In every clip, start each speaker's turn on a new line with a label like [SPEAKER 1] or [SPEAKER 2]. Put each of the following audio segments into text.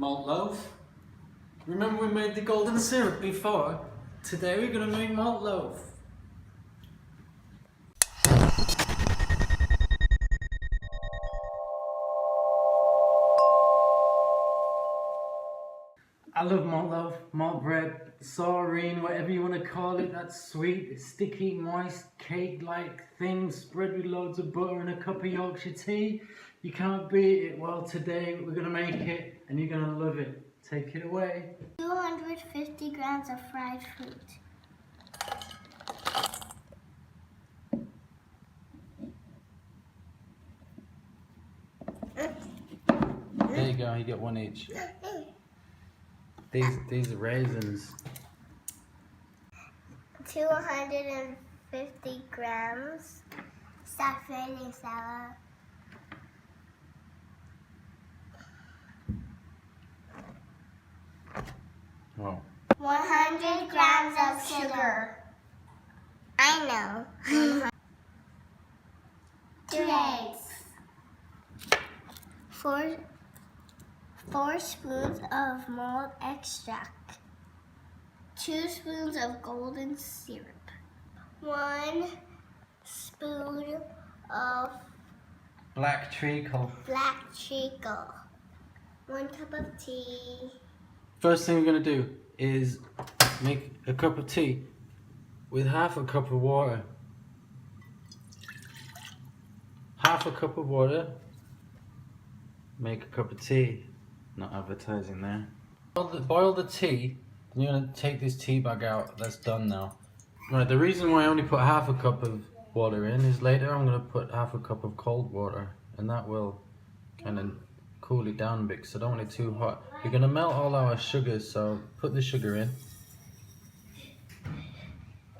[SPEAKER 1] malt loaf. Remember we made the golden syrup before? Today we're going to make malt loaf. I love malt loaf, malt bread, saurine, whatever you want to call it. That's sweet, sticky, moist, cake-like thing spread with loads of butter and a cup of Yorkshire tea. You can't beat it. Well, today we're going to make it and you're going to love it. Take it away.
[SPEAKER 2] 250 grams of fried fruit.
[SPEAKER 1] There you go, you get one each. These are raisins.
[SPEAKER 2] 250 grams saffron salad.
[SPEAKER 1] Wow.
[SPEAKER 2] 100 grams of sugar. I know. 2 eggs. 4 spoons of malt extract. 2 spoons of golden syrup. 1 spoon of
[SPEAKER 1] Black Treacle.
[SPEAKER 2] Black Treacle. 1 cup of tea.
[SPEAKER 1] First thing we're going to do is make a cup of tea with half a cup of water. Half a cup of water, make a cup of tea. Not advertising there. Boil the tea, and you're going to take this tea bag out. That's done now. Right, the reason why I only put half a cup of water in is later I'm going to put half a cup of cold water, and that will kind of cool it down a bit because I don't want it too hot. We're going to melt all our sugars, so put the sugar in.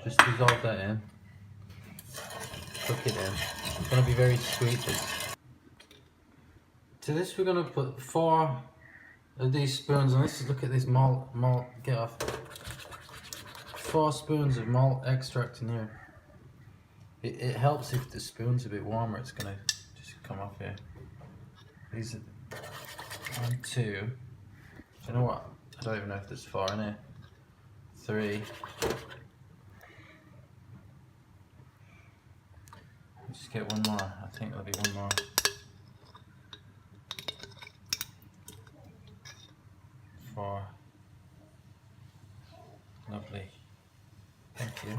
[SPEAKER 1] Just dissolve that in. Cook it in. It's going to be very sweet. To this we're going to put 4 of these spoons, and let's look at this malt, get off. 4 spoons of malt extract in here. It helps if the spoon's a bit warmer, it's going to just come off here. These are 1, 2. Do you know what? I don't even know if there's 4 in here. 3. Just get 1 more. I think there'll be 1 more. 4. Lovely. Thank you.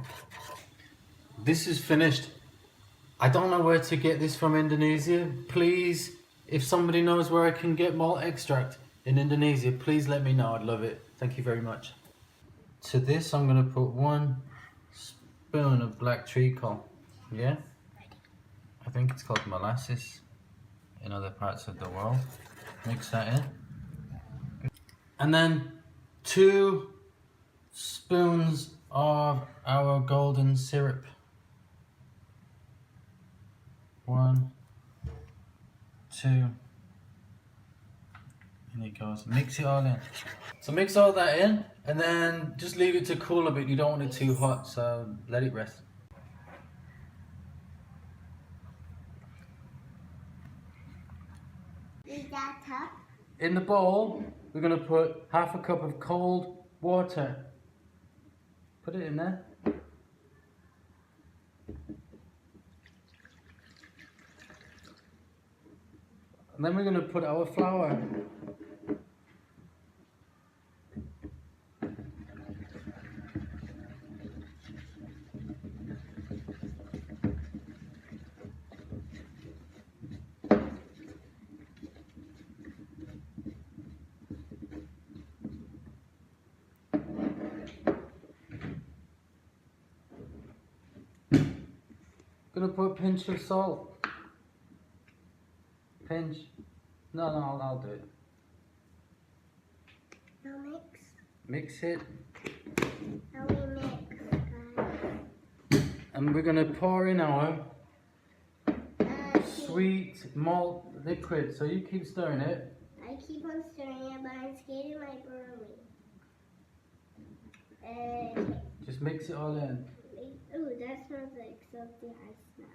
[SPEAKER 1] This is finished. I don't know where to get this from Indonesia. Please, if somebody knows where I can get malt extract in Indonesia, please let me know. I'd love it. Thank you very much. To this, I'm going to put 1 spoon of Black Treacle. Yeah? I think it's called molasses in other parts of the world. Mix that in. And then 2 spoons of our golden syrup. 1, 2. And it goes. Mix it all in. So mix all that in and then just leave it to cool a bit. You don't want it too hot, so let it rest.
[SPEAKER 2] Is that cup?
[SPEAKER 1] In the bowl, we're going to put half a cup of cold water. Put it in there. And then we're going to put our flour. Gonna put a pinch of salt. Pinch. No, I'll do it.
[SPEAKER 2] Now mix.
[SPEAKER 1] Mix it.
[SPEAKER 2] Now we mix.
[SPEAKER 1] And we're gonna pour in our sweet malt liquid. So you keep stirring it.
[SPEAKER 2] I keep on stirring it, but I'm scared it might burn me.
[SPEAKER 1] Just mix it all in.
[SPEAKER 2] Ooh, that smells like something I smell.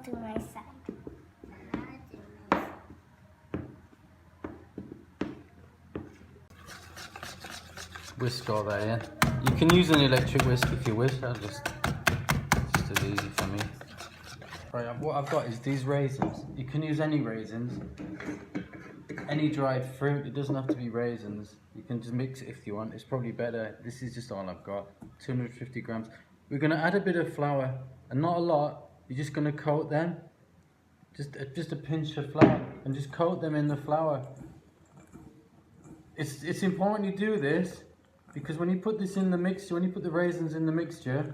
[SPEAKER 2] to my side.
[SPEAKER 1] Whisk all that in. You can use an electric whisk if you wish. It's just as easy for me. Right, what I've got is these raisins. You can use any raisins, any dried fruit. It doesn't have to be raisins. You can just mix it if you want. It's probably better. This is just all I've got. 250 grams. We're gonna add a bit of flour, and not a lot. You're just gonna coat them. Just a pinch of flour, and just coat them in the flour. It's important you do this, because when you put this in the mixture, when you put the raisins in the mixture,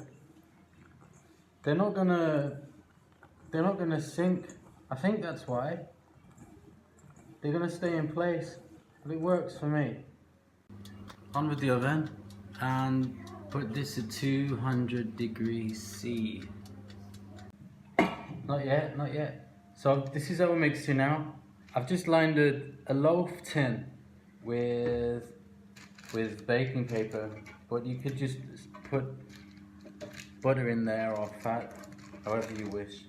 [SPEAKER 1] they're not gonna sink. I think that's why. They're gonna stay in place, but it works for me. On with the oven, and put this at 200 degrees C. Not yet, not yet. So this is our mixture now. I've just lined a loaf tin with baking paper, but you could just put butter in there or fat, however you wish.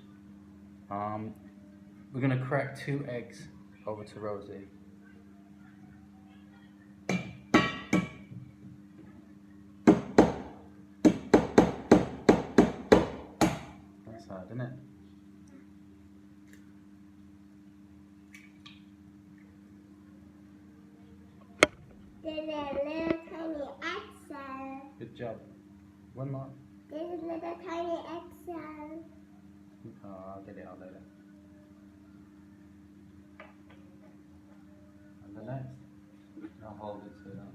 [SPEAKER 1] We're gonna crack 2 eggs over to Rosie. That's hard, isn't it?
[SPEAKER 2] There's a little tiny extra.
[SPEAKER 1] Good job. One more.
[SPEAKER 2] There's a little tiny extra.
[SPEAKER 1] Oh, I'll get it out later. And the next, I'll hold it so that.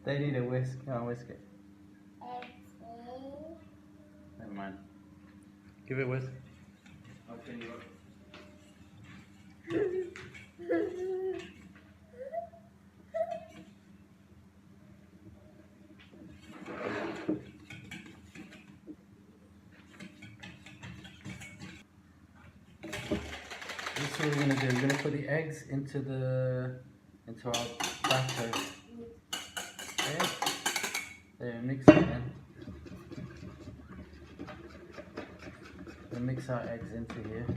[SPEAKER 1] They need a whisk. No, whisk it. Never mind. Give it a whisk. I'll clean you up. This is what we're gonna do. We're gonna put the eggs into our batter. Okay. There, mix it in. We'll mix our eggs into here.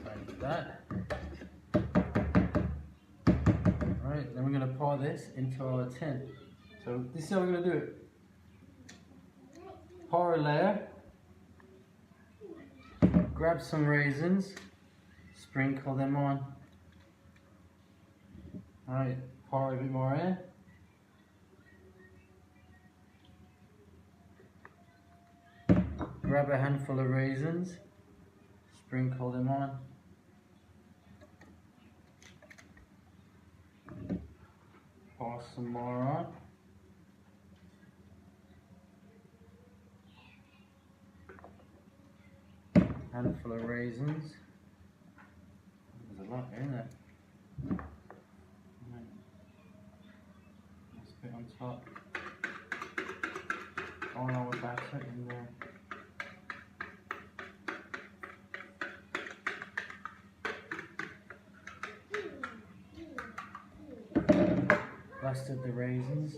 [SPEAKER 1] Like that. Alright, then we're gonna pour this into our tin. So this is how we're gonna do it. Pour a layer, grab some raisins, sprinkle them on. Alright, pour a bit more in. Grab a handful of raisins, sprinkle them on. Pour some more on. Handful of raisins. There's a lot, isn't there? Right. Let's put it on top. All our batter in there. Blasted the raisins.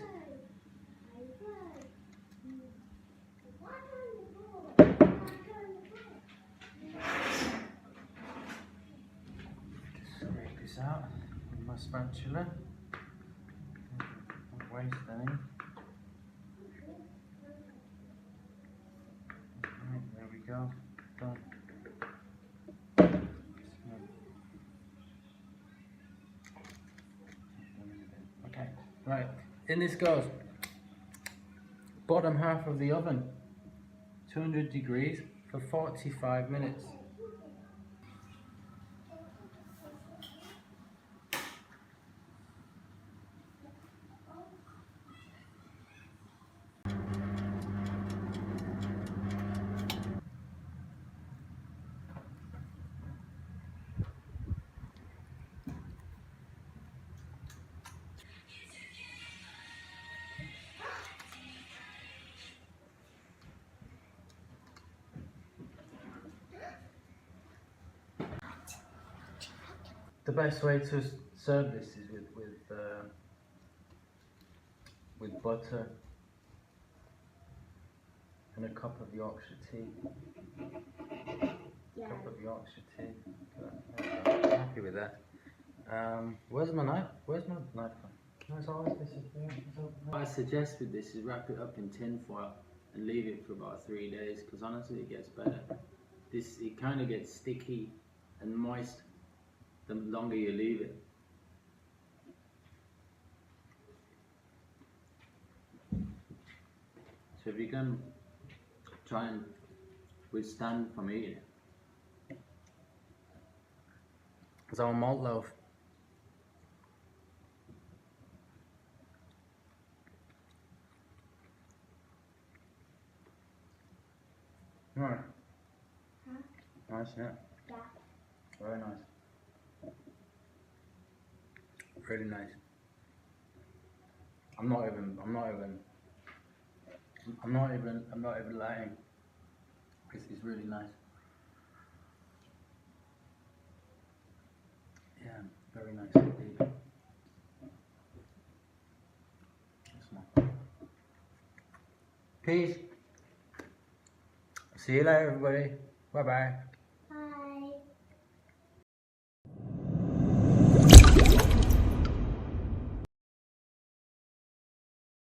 [SPEAKER 1] Scrape this out with my spatula. Don't waste any. Right, there we go. Done. Okay, right, in this goes. Bottom half of the oven, 200 degrees for 45 minutes. The best way to serve this is with butter and a cup of Yorkshire tea.
[SPEAKER 2] Yeah.
[SPEAKER 1] Cup of Yorkshire tea. I'm happy with that. Where's my knife? Where's my knife? What I suggest with this is wrap it up in tin foil and leave it for about 3 days, because honestly it gets better. It kind of gets sticky and moist the longer you leave it. So if you can try and withstand from eating it. It's our malt loaf. Right.
[SPEAKER 2] Huh?
[SPEAKER 1] Nice, yeah.
[SPEAKER 2] Yeah.
[SPEAKER 1] Very nice. Really nice. I'm not even lying. It's really nice. Yeah, very nice indeed. Peace. See you later, everybody. Bye bye.